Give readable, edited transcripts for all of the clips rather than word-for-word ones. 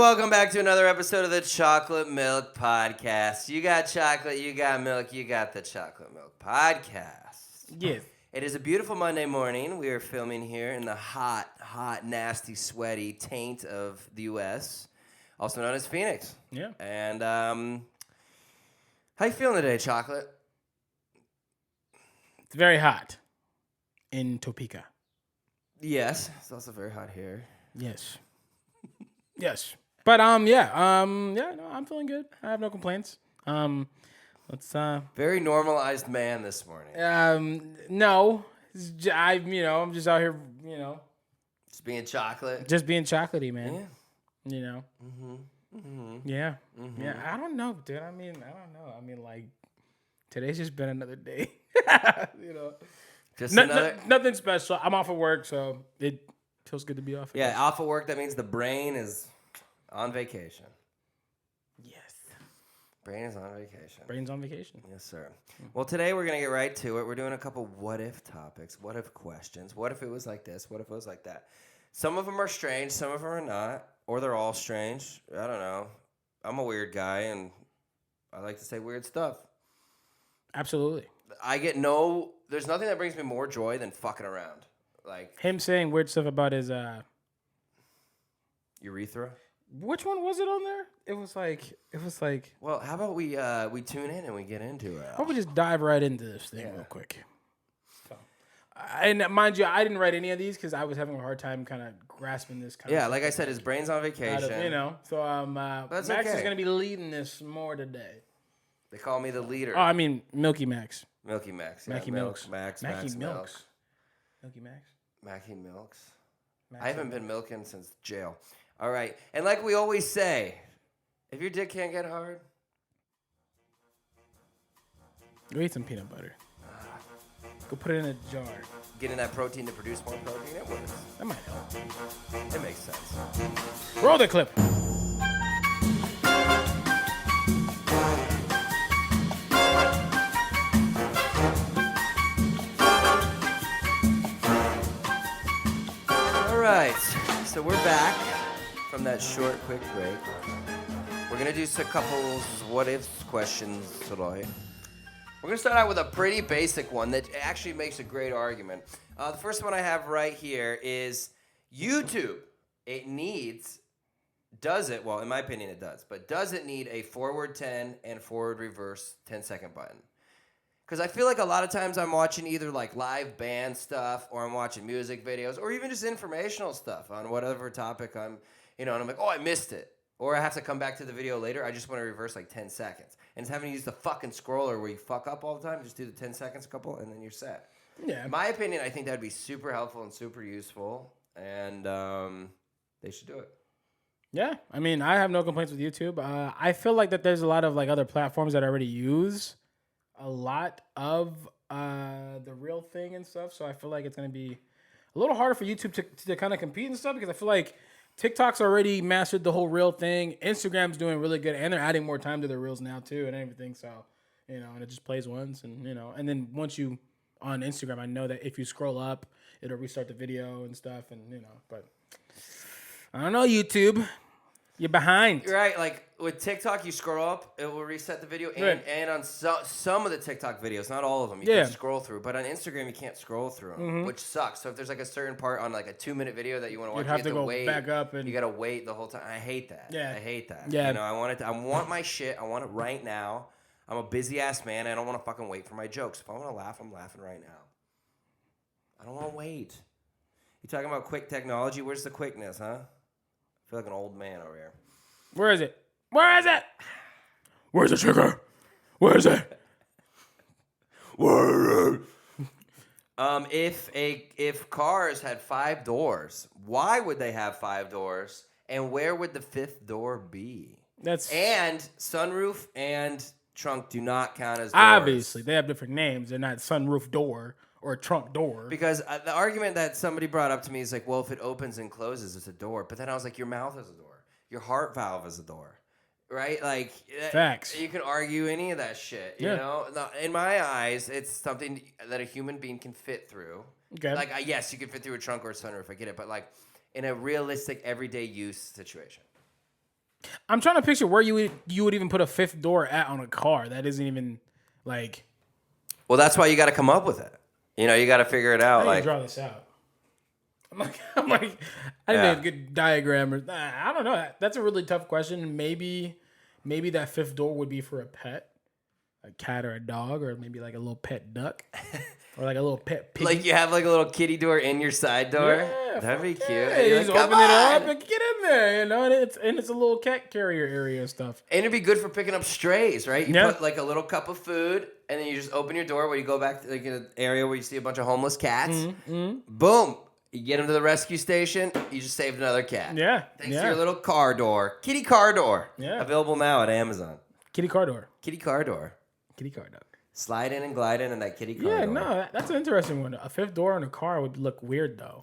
welcome back to another episode of the Chocolate Milk Podcast. You got chocolate, you got milk, you got the Chocolate Milk Podcast. Yes. It is a beautiful Monday morning. We are filming here in the hot, nasty, sweaty taint of the U.S., also known as Phoenix. Yeah. And how you feeling today, Chocolate? It's very hot in Topeka. Yes, it's also very hot here. Yes. Yes. But no, I'm feeling good. I have no complaints. Let's Very normalized man this morning. No. I'm just out here, Just being chocolate. just being chocolatey, man. Yeah. You know. Yeah. Yeah. I don't know, dude. I don't know. Like today's just been another day. Just another. Nothing special. I'm off of work, so it feels good to be off. Yeah, off of work, that means the brain is on vacation. Yes. Brain is on vacation. Brain's on vacation. Yes, sir. Well, today we're going to get right to it. We're doing a couple what-if topics, what-if questions. What if it was like this? What if it was like that? Some of them are strange, some of them are not, or they're all strange. I don't know. I'm a weird guy, and I like to say weird stuff. Absolutely. There's nothing that brings me more joy than fucking around. Like him saying weird stuff about his urethra. Which one was it on there? It was like. Well, how about we tune in and we get into it? Why don't we just dive right into this thing real quick? So, and mind you, I didn't write any of these because I was having a hard time kind of grasping this. Yeah, like I said, his brain's on vacation. So Max is going to be leading this more today. They call me the leader. Oh, I mean Milky Max. Milky Max. Yeah. Mackie Milks. Max Mackie Milks. Milks. Milky Max. Mackie Milks. I haven't been milking since jail. All right. And like we always say, if your dick can't get hard, go eat some peanut butter. Go put it in a jar. Getting that protein to produce more protein, it works. That might help. It makes sense. Roll the clip. All right. So we're back from that short, quick break. We're going to do a couple what-if questions today. We're going to start out with a pretty basic one that actually makes a great argument. The first one I have right here is YouTube. Well, in my opinion it does, but does it need a forward 10 and forward reverse 10-second button? Because I feel like a lot of times I'm watching either like live band stuff or I'm watching music videos or even just informational stuff on whatever topic and I'm like, oh, I missed it. Or I have to come back to the video later. I just want to reverse like 10 seconds. And it's having to use the fucking scroller where you fuck up all the time. Just do the 10 seconds a couple and then you're set. Yeah. In my opinion, I think that would be super helpful and super useful. And they should do it. Yeah. I mean, I have no complaints with YouTube. I feel like that there's a lot of like other platforms that already use a lot of the real thing and stuff. So I feel like it's going to be a little harder for YouTube to kind of compete and stuff because I feel like TikTok's already mastered the whole reel thing. Instagram's doing really good, and they're adding more time to their reels now too, and everything. So, and it just plays once, and and then once you on Instagram, I know that if you scroll up, it'll restart the video and stuff, and But I don't know, YouTube, you're behind. You're right. Like with TikTok, you scroll up, it will reset the video, and on some of the TikTok videos, not all of them, you can scroll through. But on Instagram, you can't scroll through them, which sucks. So if there's like a certain part on like a 2-minute video that you want to watch, you have to go wait, back up, and you gotta wait the whole time. I hate that. Yeah, I hate that. Yeah, I want my shit. I want it right now. I'm a busy ass man. I don't want to fucking wait for my jokes. If I want to laugh, I'm laughing right now. I don't want to wait. You talking about quick technology? Where's the quickness, huh? I feel like an old man over here. Where is it? Where is it? Where's the trigger? Where is it? Where is it? If cars had 5 doors, why would they have 5 doors? And where would the 5th door be? And sunroof and trunk do not count as doors. Obviously, they have different names. They're not sunroof door or trunk door. Because the argument that somebody brought up to me is like, well, if it opens and closes, it's a door. But then I was like, your mouth is a door. Your heart valve is a door, right? Like, facts. You can argue any of that shit, you know? In my eyes, it's something that a human being can fit through. Okay. Like, yes, you can fit through a trunk or a sunroof. I get it. But, like, in a realistic, everyday use situation. I'm trying to picture where you would even put a fifth door at on a car. That isn't even like. Well, that's why you got to come up with it. You know, you got to figure it out. I Like, didn't draw this out. I'm like, I didn't make a good diagram. Or I don't know. That's a really tough question. Maybe that fifth door would be for a pet, a cat or a dog, or maybe like a little pet duck, or like a little pet piggy. Like you have like a little kitty door in your side door. Yeah, That'd be cute. Yeah, And you you're just like, open it up and get in there, you know. And it's a little cat carrier area and stuff. And it'd be good for picking up strays, right? You Yeah. put like a little cup of food, and then you just open your door where you go back to like an area where you see a bunch of homeless cats. Mm-hmm. Boom. You get them to the rescue station, you just saved another cat. Yeah. Thanks to your little car door. Kitty car door. Yeah. Available now at Amazon. Kitty car door. Kitty car door. Kitty car door. Slide in and glide in that kitty car Yeah, door. no, that's an interesting one. A fifth door in a car would look weird though,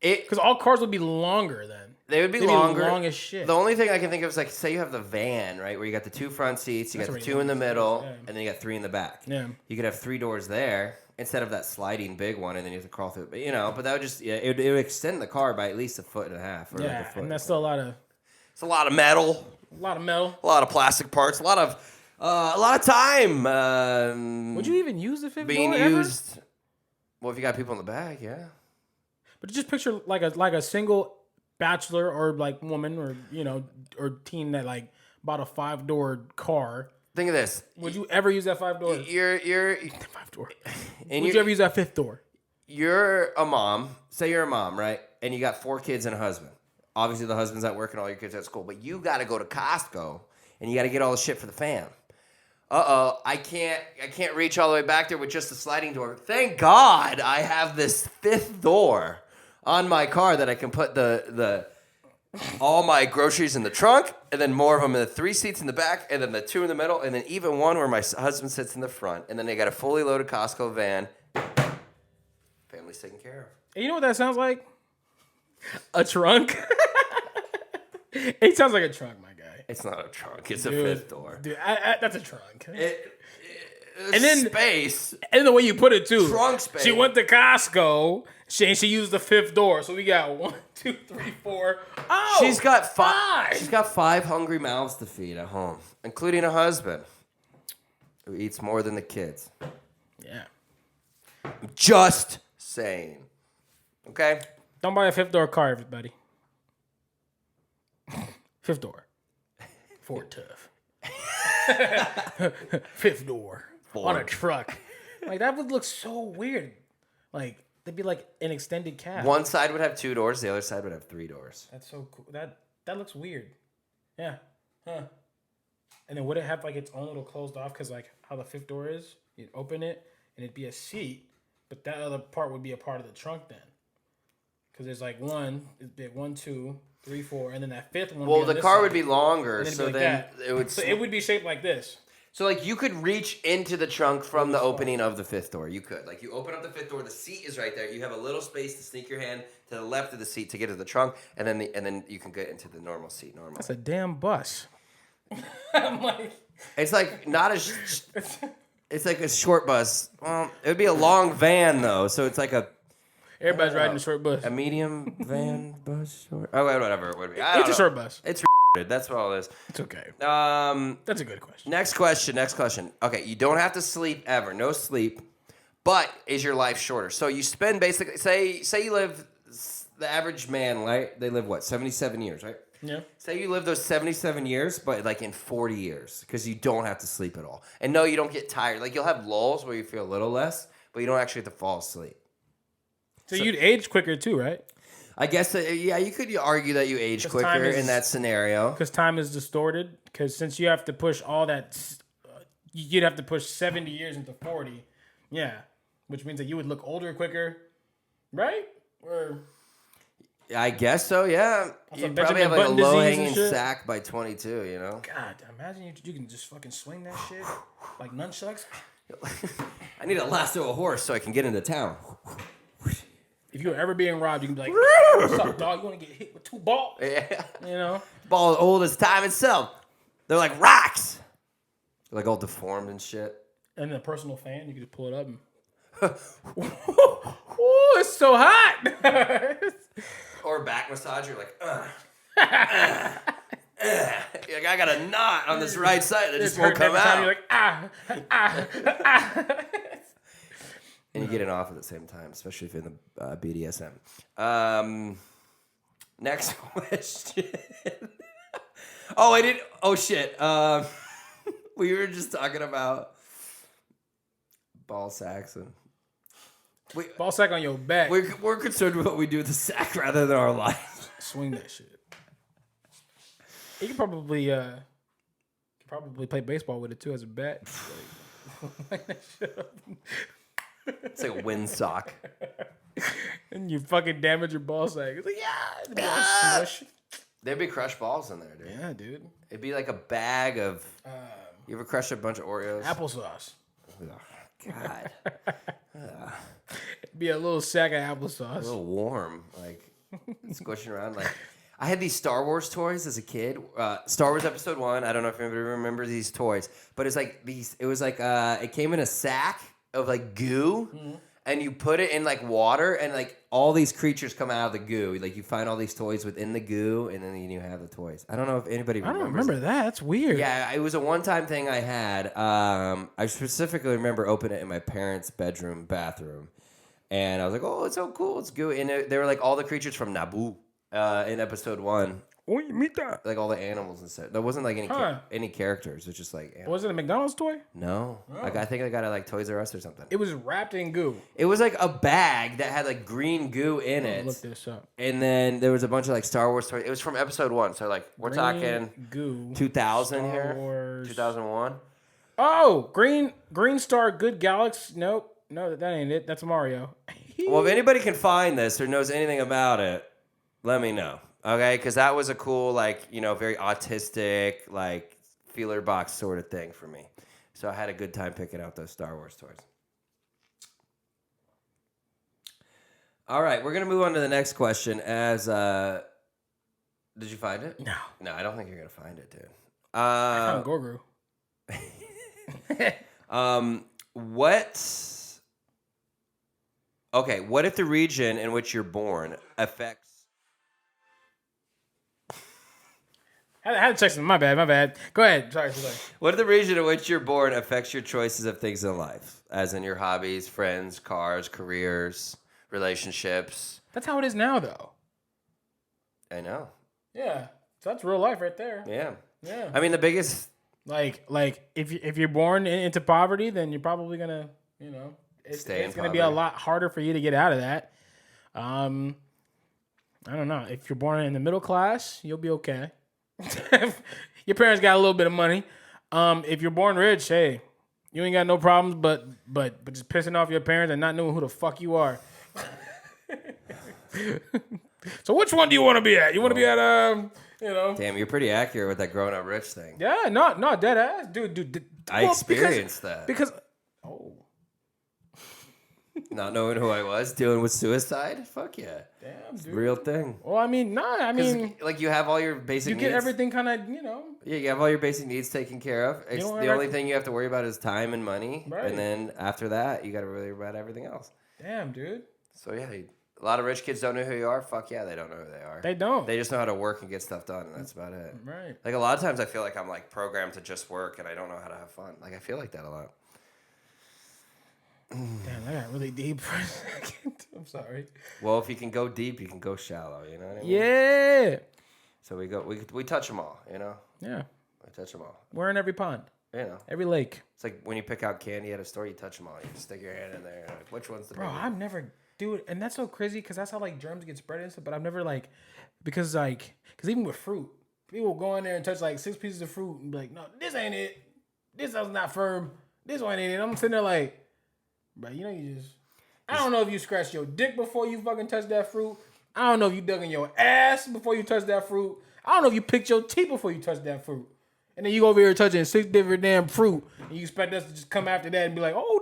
It because all cars would be longer then. They would be They'd longer. Be long as shit. The only thing I can think of is like, say you have the van, right, where you got the 2 front seats, you got the 2 in the middle, and then you got 3 in the back. Yeah. You could have 3 doors there instead of that sliding big one, and then you have to crawl through it. But you know, but that would just it would extend the car by at least 1.5 feet. Or like a foot. And that's still a lot of metal, a lot of metal. a lot of plastic parts, a lot of time. Would you even use the fifth being door ever? used? Well, if you got people in the back, yeah. But just picture like a single bachelor or like woman or or teen that like bought a 5-door car. Think of this. Would you ever use that 5 door? You're 5-door. and Would you ever use that 5th door? You're a mom. Say you're a mom, right? And you got 4 kids and a husband. Obviously, the husband's at work and all your kids are at school. But you got to go to Costco and you got to get all the shit for the fam. I can't reach all the way back there with just a sliding door. Thank God I have this 5th door on my car that I can put the all my groceries in the trunk, and then more of them in the 3 seats in the back, and then the 2 in the middle, and then even one where my husband sits in the front, and then they got a fully loaded Costco van. Family's taken care of. And you know what that sounds like? A trunk. It sounds like a trunk, my guy. It's not a trunk. It's a 5th door. Dude, that's a trunk. And then space. And the way you put it too. Trunk space. She went to Costco. She used the 5th door. So we got 1, 2, 3, 4. Oh, She's got 5. She's got 5 hungry mouths to feed at home, including a husband who eats more than the kids. Yeah. I'm just saying. Okay? Don't buy a 5th door car, everybody. 5th door. Ford Tough. 5th door. On a truck. Like, that would look so weird. Like, they'd be like an extended cab. One side would have 2 doors, the other side would have 3 doors. That's so cool. That looks weird. Yeah. Huh. And then would it have like its own little closed off? Because like how the 5th door is, you'd open it and it'd be a seat, but that other part would be a part of the trunk then. Because there's like 1, 2, 3, 4, and then that 5th one. Well, the car would be longer, so then it would. So it would be shaped like this. So like you could reach into the trunk from the opening of the 5th door. You could. Like you open up the 5th door, the seat is right there. You have a little space to sneak your hand to the left of the seat to get to the trunk, and then you can get into the normal seat normally. That's a damn bus. I'm like, it's like not as. It's like a short bus. Well, it would be a long van though, so it's like a. Everybody's riding a short bus. A medium van bus, short. Oh, whatever it would be. It's a short bus. It's that's what all it is. It's okay. That's a good question. Next question. Okay, you don't have to sleep ever. No sleep. But is your life shorter? So you spend basically say you live the average man, right? They live what? 77 years, right? Yeah. Say you live those 77 years, but like in 40 years because you don't have to sleep at all. And no, you don't get tired. Like you'll have lulls where you feel a little less, but you don't actually have to fall asleep. So you'd age quicker too, right? I guess, yeah, you could argue that you age quicker in that scenario. Because time is distorted. Because since you have to push all that, you'd have to push 70 years into 40. Yeah. Which means that you would look older quicker, right? Or I guess so, yeah. You'd probably have like a low-hanging sack by 22, you know? God, imagine you can just fucking swing that shit like nunchucks. I need to lasso a horse so I can get into town. If you're ever being robbed, you can be like, what's up, dog? You want to get hit with 2 balls? Yeah. You know? Ball as old as time itself. They're like rocks. They're like all deformed and shit. And then a personal fan, you can just pull it up and... Ooh, it's so hot. Or a back massage, you're like, like, I got a knot on this right side that just won't hurting come every time. out. You're like, ah. And you get it off at the same time, especially if you're in the BDSM. Next question. Oh, I didn't. Oh, shit. We were just talking about ball sacks. And Ball sack on your back. we're concerned with what we do with the sack rather than our life. Swing that shit. You can probably play baseball with it too as a bat. Like that shit up. It's like a windsock. And you fucking damage your ball sack. It's like, yeah. Smush. There'd be crushed balls in there, dude. Yeah, dude. It'd be like a bag of. You ever crush a bunch of Oreos? Applesauce. Oh, God. It'd be a little sack of applesauce. A little warm, like squishing around. Like I had these Star Wars toys as a kid. Star Wars Episode 1. I don't know if anybody remembers these toys, but it's like these. It was like it came in a sack of like goo, and you put it in like water, and like all these creatures come out of the goo. Like you find all these toys within the goo, and then you have the toys. I don't know if anybody remembers. I don't remember that. That's weird. Yeah, it was a one-time thing I had. I specifically remember opening it in my parents' bathroom. And I was like, oh, it's so cool. It's goo. And they were like all the creatures from Naboo in Episode 1. Oh, you meet that? Like all the animals and stuff. There wasn't like any characters. It was just like animals. Was it a McDonald's toy? No. Oh. Like I think I got it like Toys R Us or something. It was wrapped in goo. It was like a bag that had like green goo in it. Look this up. And then there was a bunch of like Star Wars toys. It was from Episode 1. So like we're Green talking goo. 2000 Star here. Wars. 2001. Oh, Green Star Good Galaxy. Nope. No, that ain't it. That's Mario. Well, if anybody can find this or knows anything about it, let me know. Okay? Because that was a cool, like, very autistic, like, feeler box sort of thing for me. So I had a good time picking out those Star Wars toys. All right, we're going to move on to the next question as, did you find it? No. No, I don't think you're going to find it, dude. I found Gorgru. What if the region in which you're born affects... I had to check something. My bad. Go ahead. Sorry. What if the region in which you're born affects your choices of things in life? As in your hobbies, friends, cars, careers, relationships. That's how it is now, though. I know. Yeah. So that's real life right there. Yeah. I mean, the biggest... Like if you're born into poverty, then you're probably going to, it's going to be a lot harder for you to get out of that. I don't know. If you're born in the middle class, you'll be okay. Your parents got a little bit of money. If you're born rich, hey, you ain't got no problems, but just pissing off your parents and not knowing who the fuck you are. So which one do you want to be at? You want to be at Damn, you're pretty accurate with that growing up rich thing. Yeah, no, dead ass, dude. I experienced that because not knowing who I was, dealing with suicide. Fuck yeah, damn, it's dude. a real thing. Well, I mean, like you have all your basic you needs. get everything kind of, Yeah, you have all your basic needs taken care of. It's the only thing you have to worry about is time and money, right. And then after that, you got to worry about everything else. Damn, dude. So yeah, a lot of rich kids don't know who you are. Fuck yeah, they don't know who they are. They don't. They just know how to work and get stuff done, and that's about it. Right. Like a lot of times, I feel like I'm like programmed to just work, and I don't know how to have fun. Like I feel like that a lot. Damn, I got really deep for a second. I'm sorry. Well, if you can go deep, you can go shallow. You know what I mean? Yeah. So we touch them all. Yeah. We touch them all. We're in every pond. Every lake. It's like when you pick out candy at a store, you touch them all. You just stick your hand in there. Like, which one's the bro? baby? I've never do it, and that's so crazy because that's how like germs get spread and stuff. But I've never because even with fruit, people will go in there and touch like 6 pieces of fruit and be like, no, this ain't it. This is not firm. This one ain't it. I'm sitting there like, bro, you just. I don't know if you scratched your dick before you fucking touched that fruit. I don't know if you dug in your ass before you touched that fruit. I don't know if you picked your teeth before you touched that fruit. And then you go over here touching 6 different damn fruit, and you expect us to just come after that and be like, oh,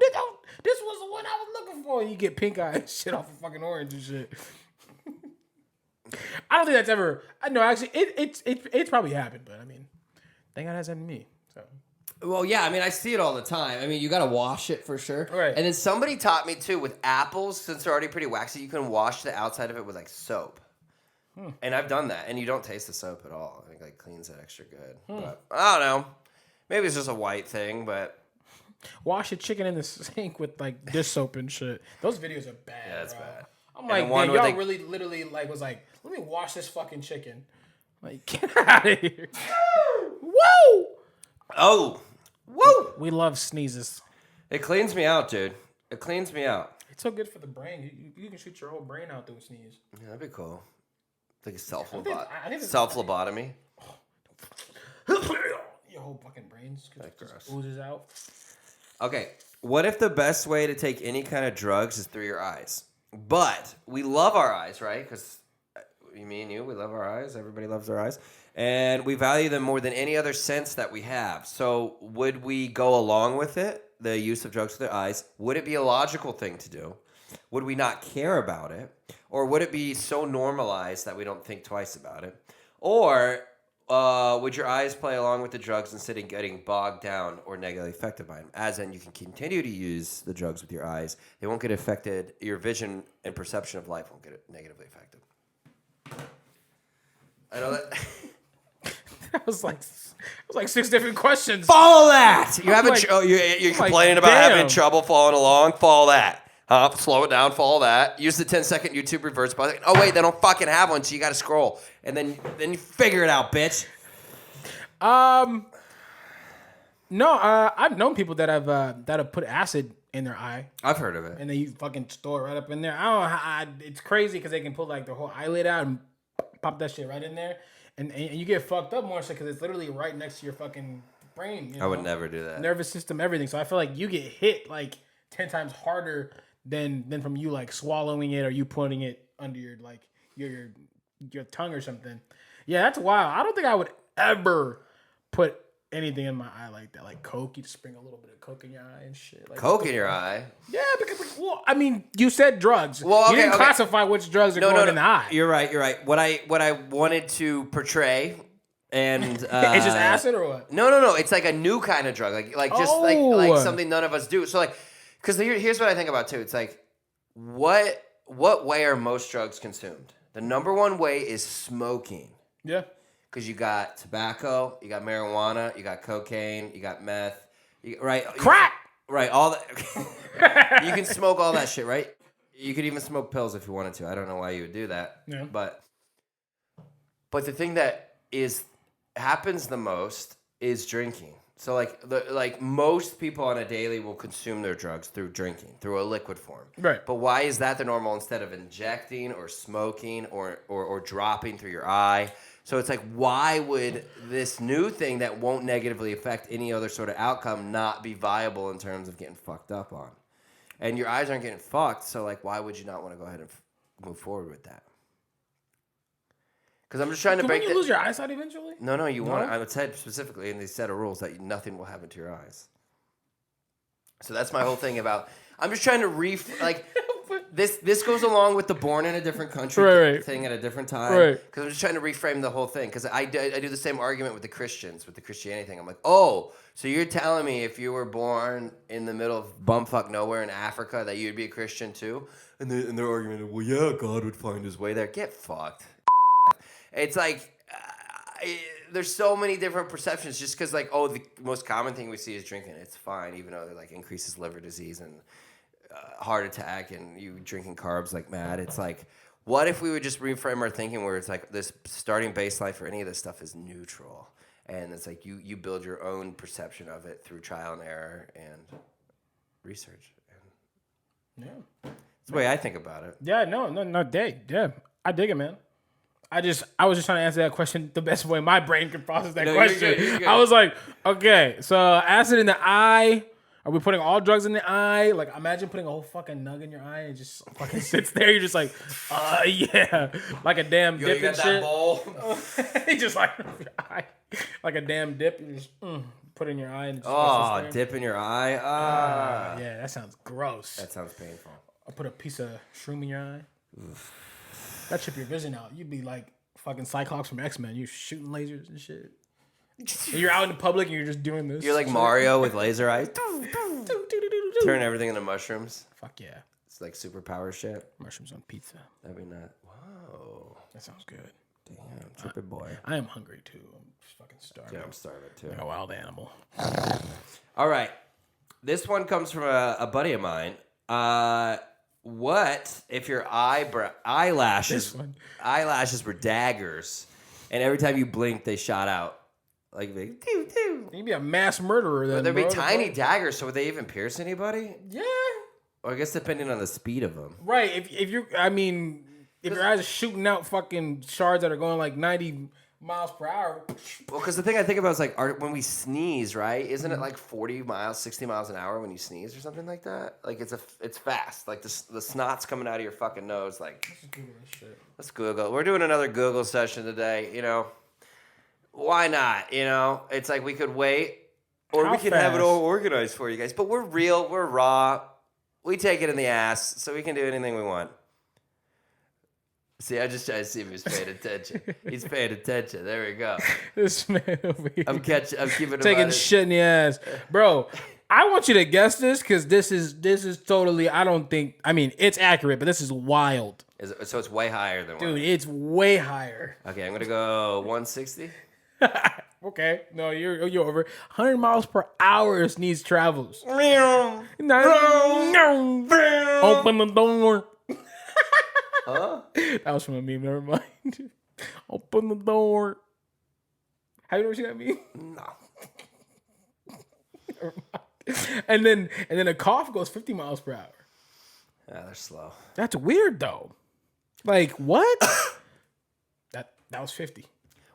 this was the one I was looking for. And you get pink eye and shit off of fucking orange and shit. I don't think that's ever. No, actually, it's probably happened, but I mean, thank God it hasn't happened to me. So. Well, yeah, I mean, I see it all the time. I mean, you got to wash it for sure. Right. And then somebody taught me, too, with apples, since they're already pretty waxy, you can wash the outside of it with, like, soap. And I've done that, and you don't taste the soap at all. I think like cleans it extra good. But I don't know. Maybe it's just a white thing, but Wash your chicken in the sink with like dish soap and shit. Those videos are bad. yeah, it's bro. bad. I'm And like, the one man, where y'all they- really, literally, like, was like, let me wash this fucking chicken. Like, get out of here. Woo! Oh, woo! We love sneezes. It cleans me out, dude. It cleans me out. It's so good for the brain. You can shoot your whole brain out through a sneeze. Yeah, that'd be cool. Like a I think it's- self-lobotomy. Your whole fucking brain just oozes out. Okay, what if the best way to take any kind of drugs is through your eyes? But we love our eyes, right? Because me and you, we love our eyes. Everybody loves their eyes. And we value them more than any other sense that we have. So would we go along with it, the use of drugs with the eyes? Would it be a logical thing to do? Would we not care about it? Or would it be so normalized that we don't think twice about it? Or would your eyes play along with the drugs instead of getting bogged down or negatively affected by them? As in, you can continue to use the drugs with your eyes. They won't get affected. Your vision and perception of life won't get negatively affected. I know that. That was like 6 different questions. Follow that. You haven't. like- You're I'm complaining like, about having damn. trouble following along. Follow that. Slow it down. Follow that. Use the 10-second YouTube reverse button. Oh wait, they don't fucking have one, so you got to scroll, and then you figure it out, bitch. No, I've known people that have put acid in their eye, I've heard of it. and then you fucking store it right up in there. I don't know how. It's crazy because they can pull like the whole eyelid out and pop that shit right in there, and you get fucked up more so because it's literally right next to your fucking brain. You know? I would never do that. Nervous system, everything. So I feel like you get hit like 10 times harder than from you like swallowing it or you putting it under your like your tongue or something. Yeah, that's wild. I don't think I would ever put anything in my eye like that. Like Coke, you just bring a little bit of Coke in your eye and shit. Like, Coke in your eye. Yeah, because well, I mean, you said drugs. Well, you didn't okay. classify which drugs are going in the eye. You're right. What I wanted to portray, and It's just acid or what? No. It's like a new kind of drug, like just like Oh. something none of us do. So like, because here's what I think about too. It's like, what way are most drugs consumed? The number one way is smoking. Yeah. Because you got tobacco, you got marijuana, you got cocaine, you got meth, right? Crack. Right, all that. You can smoke all that shit, right? You could even smoke pills if you wanted to. I don't know why you would do that. Yeah. But the thing that happens the most is drinking. So like most people on a daily will consume their drugs through drinking, through a liquid form. Right. But why is that the normal instead of injecting or smoking or dropping through your eye? So it's like, why would this new thing that won't negatively affect any other sort of outcome not be viable in terms of getting fucked up on? And your eyes aren't getting fucked, so like, why would you not want to go ahead and move forward with that? Because I'm just trying to break. Wouldn't you lose your eyesight eventually? No, you want. I said specifically in these set of rules that nothing will happen to your eyes. So that's my whole thing about. I'm just trying to This goes along with the born in a different country thing at a different time. Right. Because I'm just trying to reframe the whole thing. Because I do the same argument with the Christians, with the Christianity thing. I'm like, oh, so you're telling me if you were born in the middle of bumfuck nowhere in Africa that you'd be a Christian too? And their argument, well, yeah, God would find his way there. Get fucked. It's like, there's so many different perceptions just because, like, oh, the most common thing we see is drinking. It's fine, even though it, like, increases liver disease and heart attack and you drinking carbs like mad. It's like, what if we would just reframe our thinking where it's like this starting baseline for any of this stuff is neutral. And it's like you build your own perception of it through trial and error and research. Yeah. That's the way I think about it. Yeah, no, yeah. I dig it, man. I was just trying to answer that question the best way my brain could process that question. You're good. I was like, okay, so acid in the eye. Are we putting all drugs in the eye? Like, imagine putting a whole fucking nug in your eye and it just fucking sits there. You're just like, yeah, like a damn dip you and got shit. that bowl? You just like your eye, like a damn dip. You just put in your eye and it just Oh, sits there. dip in your eye? Yeah, that sounds gross. That sounds painful. I'll put a piece of shroom in your eye. That trip your vision out. You'd be like fucking Cyclops from X-Men. You're shooting lasers and shit. And you're out in the public and you're just doing this. You're like Mario with laser eyes. Do-do-do-do-do. Turn everything into mushrooms. Fuck yeah. It's like superpower shit. Mushrooms on pizza. That'd be not. Whoa. That sounds good. Damn, trippy boy. I am hungry too. I'm fucking starving. Yeah, I'm starving too. Like a wild animal. All right. This one comes from a buddy of mine. What if your eyelashes were daggers, and every time you blinked, they shot out? Like, doo, doo. You'd be a mass murderer then, Would there be bro. tiny daggers, so would they even pierce anybody? Yeah. Or I guess depending on the speed of them. Right. If your eyes are shooting out fucking shards that are going like 90 miles per hour. Well, because the thing I think about is like when we sneeze, right? Isn't it like 40 miles, 60 miles an hour when you sneeze or something like that? Like it's fast. Like the snot's coming out of your fucking nose. Like, Let's Google this shit. Let's Google. We're doing another Google session today. You know, why not? You know, it's like we could wait, or we could have it all organized for you guys. But we're real. We're raw. We take it in the ass, so we can do anything we want. See, I just try to see if he's paying attention. He's paying attention. There we go. This man over here. I'm keeping him taking shit in the ass, bro. I want you to guess this because this is totally. I don't think. I mean, it's accurate, but this is wild. So it's way higher than Dude, it's way higher. Okay, I'm gonna go 160. Okay, no, you're over 100 miles per hour. Sneeze travels. No. Open the door. Huh? That was from a meme. Never mind. Open the door. Have you ever seen that meme? No. And then a cough goes 50 miles per hour. Yeah, they're slow. That's weird though. Like what? that was 50.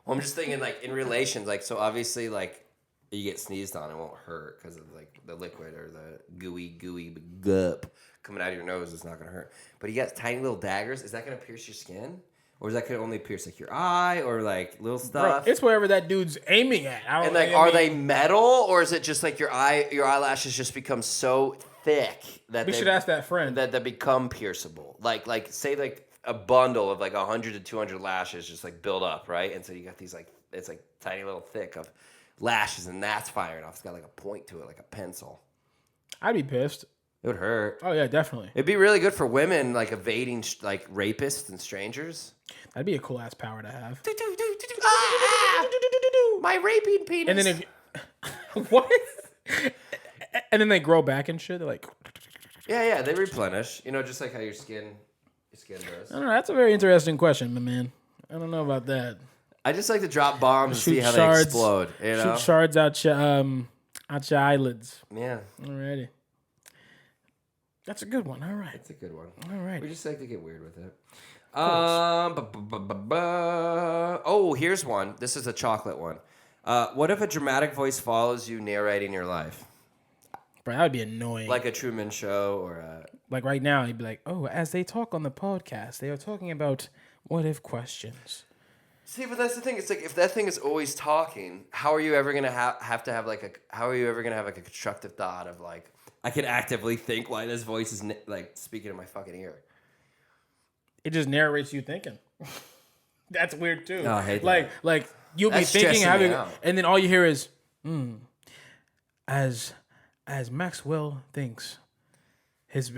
Well, I'm just thinking like in relations, like so obviously like you get sneezed on, it won't hurt because of like the liquid or the gooey gup coming out of your nose is not gonna hurt. But you got tiny little daggers. Is that gonna pierce your skin, or is that gonna only pierce like your eye or like little stuff? Bro, it's wherever that dude's aiming at. And like, are they metal, or is it just like your eyelashes just become so thick that we should ask that friend that they become pierceable? Like say like a bundle of like 100 to 200 lashes just like build up, right? And so you got these like it's like tiny little thick of lashes, and that's firing off. It's got like a point to it, like a pencil. I'd be pissed. It would hurt. Oh yeah, definitely. It'd be really good for women, like evading like rapists and strangers. That'd be a cool ass power to have. My raping penis. And then if what? And then they grow back and shit. They're like, yeah, they replenish. You know, just like how your skin does. I don't know. That's a very interesting question, my man. I don't know about that. I just like to drop bombs and see how they explode. You know? Shoot shards out your eyelids. Yeah. Alrighty. That's a good one. All right. That's a good one. All right. We just like to get weird with it. Oh, here's one. This is a chocolate one. What if a dramatic voice follows you narrating your life? Bro, that would be annoying. Like a Truman Show or like right now, he'd be like, oh, as they talk on the podcast, they are talking about what if questions. See, but that's the thing. It's like if that thing is always talking, how are you ever gonna have a constructive thought of like I can actively think why this voice is like speaking in my fucking ear? It just narrates you thinking. That's weird too. No, I hate that. Like you'll be thinking and then all you hear is, as Maxwell thinks, his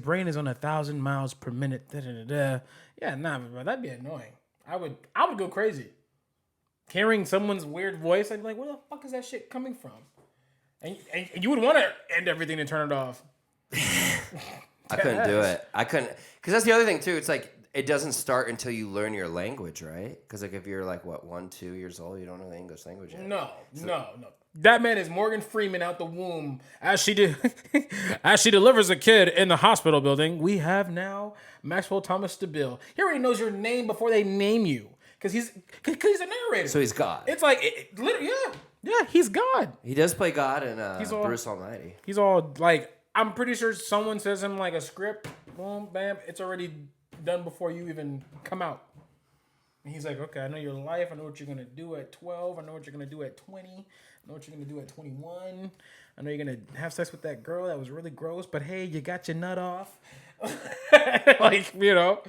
brain is on 1,000 miles per minute. Da, da, da, da. Yeah, nah, bro, that'd be annoying. I would go crazy. Hearing someone's weird voice, I'd be like, where the fuck is that shit coming from? And you would want to end everything and turn it off. I couldn't do it. I couldn't, because that's the other thing too. It's like it doesn't start until you learn your language, right? Because like if you're like 1, 2 years old, you don't know the English language yet. No. That man is Morgan Freeman out the womb as she delivers a kid in the hospital building. We have now Maxwell Thomas DeBille. He already knows your name before they name you because he's a narrator. So he's God. It's like literally, yeah, he's God. He does play God in Bruce Almighty. He's all like, I'm pretty sure someone says him like a script, boom, bam, it's already done before you even come out. And he's like, okay, I know your life. I know what you're going to do at 12. I know what you're going to do at 20. I know what you're going to do at 21. I know you're going to have sex with that girl that was really gross, but hey, you got your nut off. Like, you know,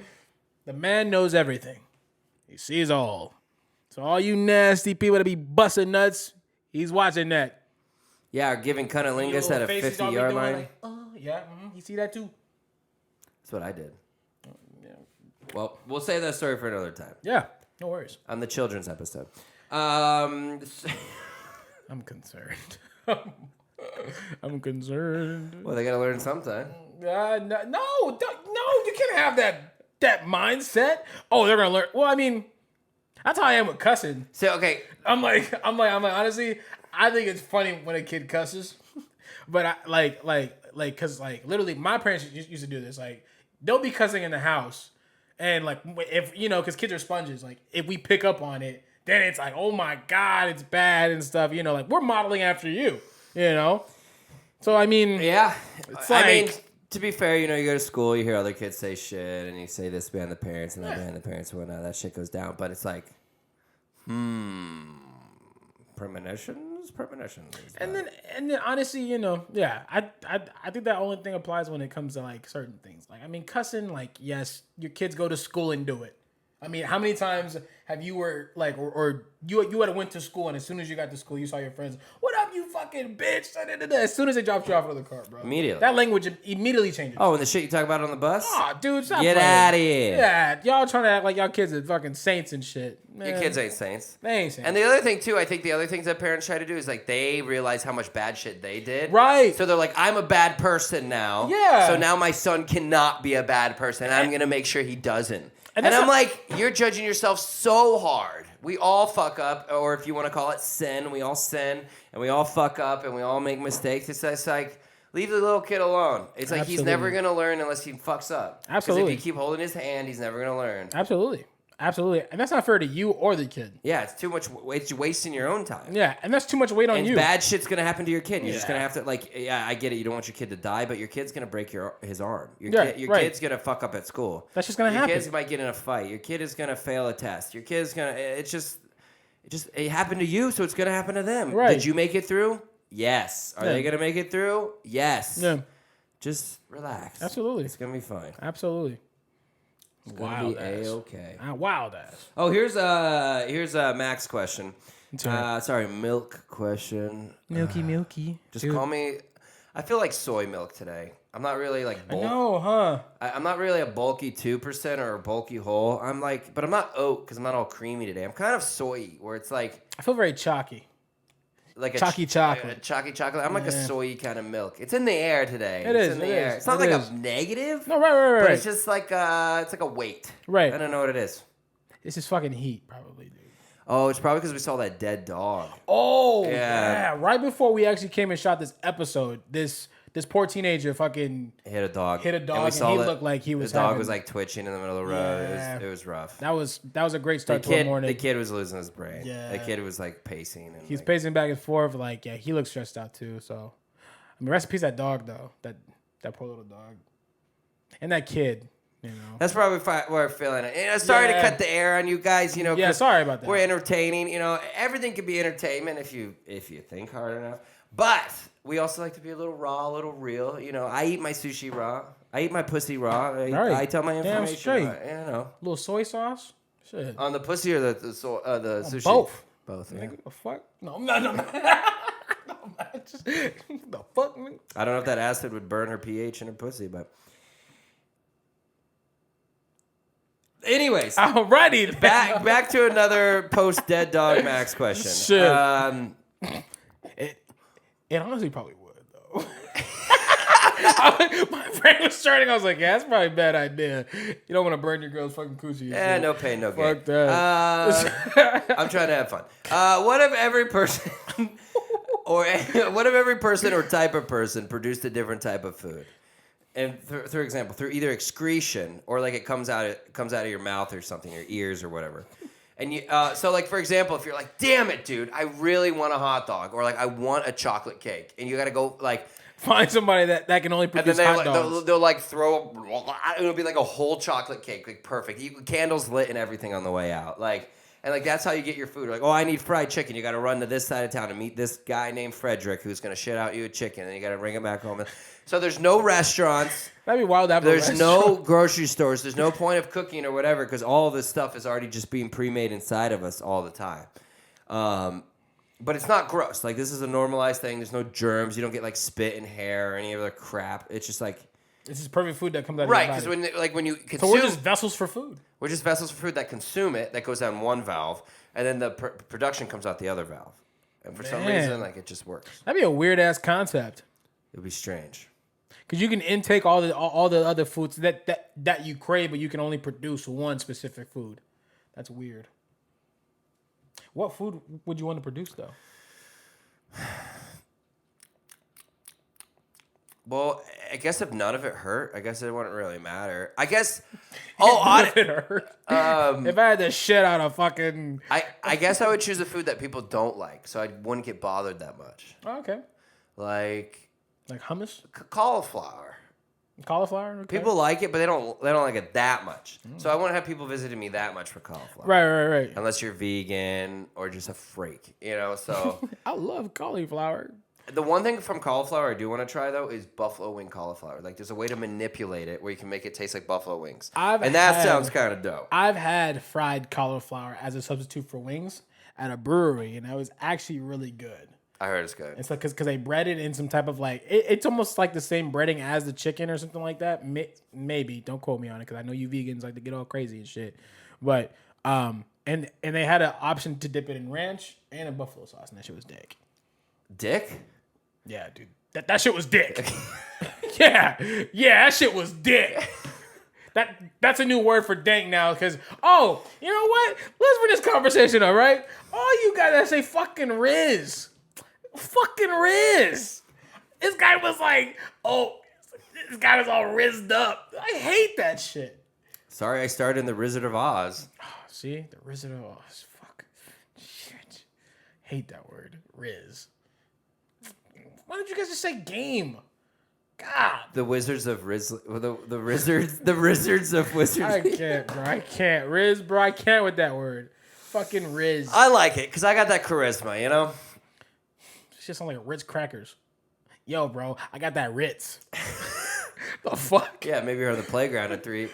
the man knows everything. He sees all. So all you nasty people that be busting nuts, he's watching that. Yeah, or giving cunnilingus at a 50-yard line. Like, yeah, you see that too? That's what I did. Well, we'll save that story for another time. Yeah, no worries. On the children's episode. I'm concerned. I'm concerned. Well, they got to learn sometime. No, you can't have that mindset. Oh, they're gonna learn. Well, I mean, that's how I am with cussing. So, okay. I'm like, honestly, I think it's funny when a kid cusses, but cause literally my parents used to do this. Like, they'll be cussing in the house, and like if cause kids are sponges. Like if we pick up on it, then it's like, oh my god, it's bad and stuff. Like we're modeling after you. So I mean, yeah. It's like, I mean, to be fair, you go to school, you hear other kids say shit, and you say this behind the parents and that behind the parents and whatnot. That shit goes down, but it's like, premonitions. And then honestly, yeah, I think that only thing applies when it comes to like certain things. Like, I mean, cussing, like, yes, your kids go to school and do it. I mean, how many times have you were like, or you had went to school, and as soon as you got to school, you saw your friends, what up, you fucking bitch? As soon as they dropped you off of the car, bro. Immediately. That language immediately changes. Oh, and the shit you talk about on the bus? Oh, dude, stop Get playing. out of here. Yeah, y'all trying to act like y'all kids are fucking saints and shit. Man, Your kids ain't saints. They ain't saints. And the other thing, too, I think the other things that parents try to do is, like, they realize how much bad shit they did. Right. So they're like, I'm a bad person now. Yeah. So now my son cannot be a bad person. And I'm going to make sure he doesn't. And that's I'm like, you're judging yourself so hard. We all fuck up, or if you want to call it sin, we all sin, and we all fuck up, and we all make mistakes. It's like, leave the little kid alone. It's like he's never going to learn unless he fucks up. Absolutely. Because if you keep holding his hand, he's never going to learn. Absolutely. And that's not fair to you or the kid. Yeah, it's too much. It's wasting your own time. Yeah, and that's too much weight on you. Bad shit's gonna happen to your kid. You're just gonna have to, like, yeah, I get it. You don't want your kid to die, but your kid's gonna break his arm. Your kid's gonna fuck up at school. That's just gonna happen. Your kids might get in a fight. Your kid is gonna fail a test. Your kid's gonna. It happened to you, so it's gonna happen to them. Right. Did you make it through? Yes. Are they gonna make it through? Yes. Yeah. Just relax. Absolutely. It's gonna be fine. Absolutely. It's gonna be A-okay. Wild ass. Oh, here's a Max question. Right. Sorry, milk question. Milky. Just call me. I feel like soy milk today. I'm not really like. No, huh? I'm not really a bulky 2% or a bulky whole. I'm like, but I'm not oat because I'm not all creamy today. I'm kind of soy, where it's like. I feel very chalky. Like chalky chocolate. Chalky chocolate. I'm like a soy kind of milk. It's in the air today. It's in the air. It's not like a negative. No, right. But it's just like it's like a weight. Right. I don't know what it is. It's just fucking heat, probably, dude. Oh, it's probably because we saw that dead dog. Oh, yeah. Right before we actually came and shot this episode, this poor teenager fucking hit a dog, and he looked like he was. The dog was like twitching in the middle of the road. Yeah. It was rough. That was a great start to the morning. The kid was losing his brain. Yeah. The kid was like pacing. And he's pacing back and forth. Like, yeah, he looks stressed out too. So, I mean, rest in peace that dog though. That poor little dog, and that kid. That's probably why we're feeling it. Sorry to cut the air on you guys. Yeah, sorry about that. We're entertaining. Everything can be entertainment if you think hard enough. But we also like to be a little raw, a little real. I eat my sushi raw. I eat my pussy raw. I tell my information. Damn straight. A little soy sauce. Shit. On the pussy or the sushi? Both. Both. Yeah. What the fuck? No. No, just, the fuck, man? I don't know if that acid would burn her pH in her pussy, but. Anyways, alrighty. Back to another post dead dog Max question. Shit. It honestly probably would though. My brain was turning. I was like, yeah, that's probably a bad idea. You don't want to burn your girl's fucking coochie. Yeah, no pain, no gain. Fuck that. I'm trying to have fun. What if every person, or type of person produced a different type of food? And for example, through either excretion or like it comes out of your mouth or something, your ears or whatever. And you, so like for example, if you're like, damn it, dude, I really want a hot dog, or like I want a chocolate cake, and you got to go like find somebody that can only produce hot dogs. They'll like throw, it'll be like a whole chocolate cake, like perfect, candles lit and everything on the way out, like. And, like, that's how you get your food. Like, oh, I need fried chicken. You got to run to this side of town and meet this guy named Frederick who's going to shit out you a chicken. And you got to bring him back home. So there's no restaurants. That'd be wild to have There's no grocery stores. There's no point of cooking or whatever because all of this stuff is already just being pre-made inside of us all the time. But it's not gross. Like, this is a normalized thing. There's no germs. You don't get, like, spit and hair or any other crap. It's just, like, This is perfect food that comes out of Right, your because body. when you consume, So we're just vessels for food. we're just vessels for food that consume it. That goes down one valve, and then the production comes out the other valve. And for some reason, like it just works. That'd be a weird ass concept. It'd be strange. Because you can intake all the other foods that you crave, but you can only produce one specific food. That's weird. What food would you want to produce though? Well, I guess if none of it hurt, I guess it wouldn't really matter. I guess. It hurt. If I had to shit out a fucking. I guess I would choose a food that people don't like, so I wouldn't get bothered that much. Oh, okay. Like Hummus, cauliflower. cauliflower. Okay. People like it, but they don't like it that much. So I wouldn't have people visiting me that much for cauliflower. Right. Unless you're vegan or just a freak, So I love cauliflower. the one thing from cauliflower I do want to try though is buffalo wing cauliflower. Like there's a way to manipulate it where you can make it taste like buffalo wings, sounds kind of dope. I've had fried cauliflower as a substitute for wings at a brewery, and that was actually really good. I heard it's good. It's like because they bread it in some type of it's almost like the same breading as the chicken or something like that. Maybe don't quote me on it because I know you vegans like to get all crazy and shit. But and they had an option to dip it in ranch and a buffalo sauce, and that shit was dick. Dick? Yeah, dude, that shit was dick. yeah, that shit was dick. That's a new word for dank now because, you know what? Let's bring this conversation up, right? All you guys that say fucking Riz. Fucking Riz. This guy was like, this guy was all rizzed up. I hate that shit. Sorry I started in the Wizard of Oz. Oh, see? The Wizard of Oz. Fuck. Shit. Hate that word. Riz. Why don't you guys just say game? God. The Wizards of Riz... The Wizards of Wizards. I can't, bro. I can't. Riz, bro. I can't with that word. Fucking Riz. I like it because I got that charisma, Shit sound like Ritz crackers. Yo, bro, I got that Ritz. The fuck? Yeah, maybe you're on the playground at 3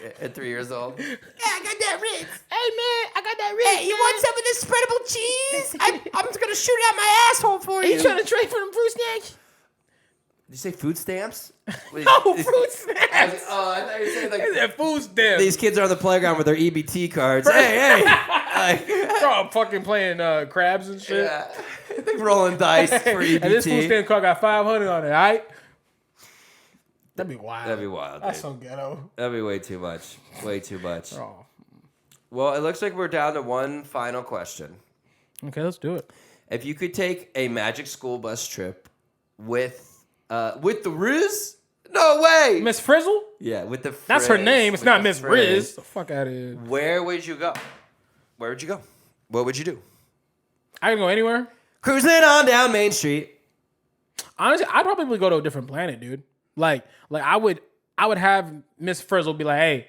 years old. Yeah, I got that Ritz. Hey, man, I got that Ritz. Hey, you want some of this spreadable cheese? I'm just gonna shoot it out my asshole for Are you. you trying to trade for them fruit snacks? Did you say food stamps? No, fruit snacks. I thought you said It's a food stamp. these kids are on the playground with their EBT cards. Hey. Bro, I'm fucking playing crabs and shit. Yeah. They rolling dice for EBT. And this food stamp card got 500 on it, all right? That'd be wild. That'd be wild. That's Dude. so ghetto. That'd be way too much. Way too much. Oh. Well, it looks like we're down to one final question. Okay, let's do it. If you could take a magic school bus trip with the Riz? No way. Miss Frizzle? Yeah, with the Frizz. That's her name. It's With not the Miss Frizz. Riz. The fuck out of here. Where would you go? Where would you go? What would you do? I can go anywhere. Cruising on down Main Street. Honestly, I'd probably go to a different planet, dude. Like I would have Miss Frizzle be like, hey,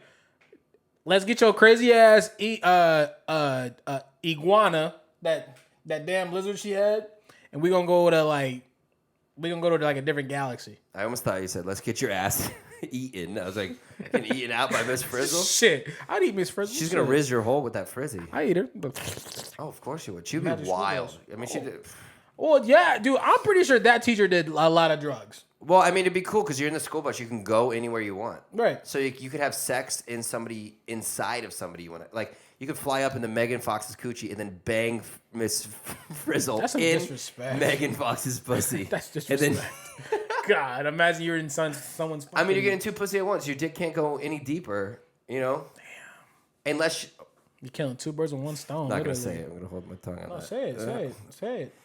let's get your crazy ass iguana, that damn lizard she had, and we're gonna go to like a different galaxy. I almost thought you said, let's get your ass eaten. I was like, eaten out by Miss Frizzle? Shit, I'd eat Miss Frizzle. She's going to riz your hole with that frizzy. I eat her. Oh, of course she would. She'd be Magic wild. school I mean, she did. Well, yeah, dude, I'm pretty sure that teacher did a lot of drugs. Well, I mean, it'd be cool because you're in the school bus. You can go anywhere you want. Right. So you could have sex inside of somebody you want to. Like, you could fly up into Megan Fox's coochie and then bang Miss Frizzle That's some in disrespect. Megan Fox's pussy. That's And then, disrespect. God, imagine you're in someone's. I mean, you're getting two pussy at once. Your dick can't go any deeper, Damn. Unless You're killing two birds with one stone. I'm not going to literally. say it. I'm going to hold my tongue on No, that. say it.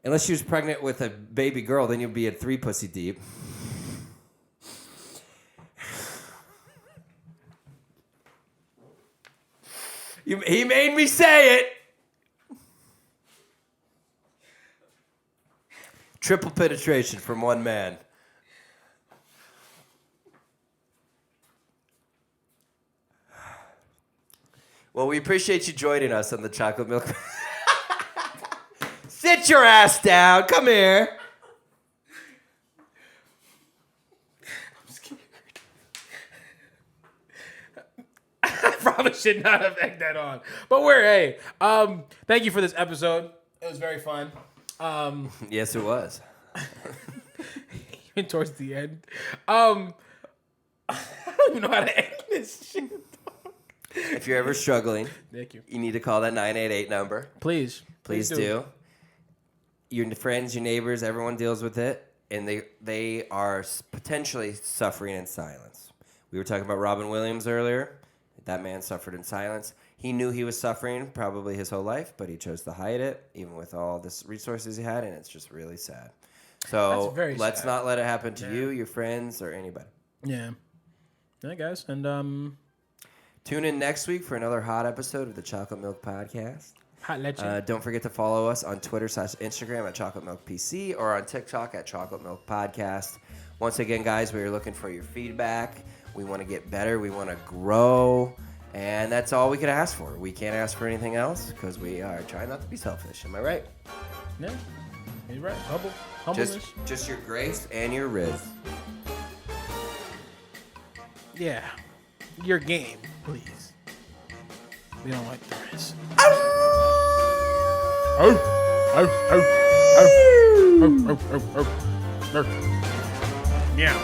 Unless she was pregnant with a baby girl, then you'll be at 3 pussy deep. He made me say it. Triple penetration from one man. Well, we appreciate you joining us on the Chocolate Milk. Sit your ass down. Come here. I'm scared. I probably should not have egged that on. But thank you for this episode. It was very fun. Yes, it was. Even towards the end. don't even know how to end this shit. If you're ever struggling, Thank you. you need to call that 988 number. Please Do. Your friends, your neighbors, everyone deals with it, and they are potentially suffering in silence. We were talking about Robin Williams earlier. That man suffered in silence. He knew he was suffering probably his whole life, but he chose to hide it, even with all the resources he had, and it's just really sad. So let's not let it happen to you, your friends, or anybody. Yeah. Yeah, guys. And tune in next week for another hot episode of the Chocolate Milk Podcast. hot leche. Don't forget to follow us on Twitter/Instagram at Chocolate Milk PC or on TikTok at Chocolate Milk Podcast. Once again, guys, we are looking for your feedback. We want to get better. We want to grow. And that's all we could ask for. We can't ask for anything else because we are trying not to be selfish. Am I right? Yeah. You're right. Humbleness. Just your grace and your riz. Yeah. Your game, please. We don't like the risk. Yeah.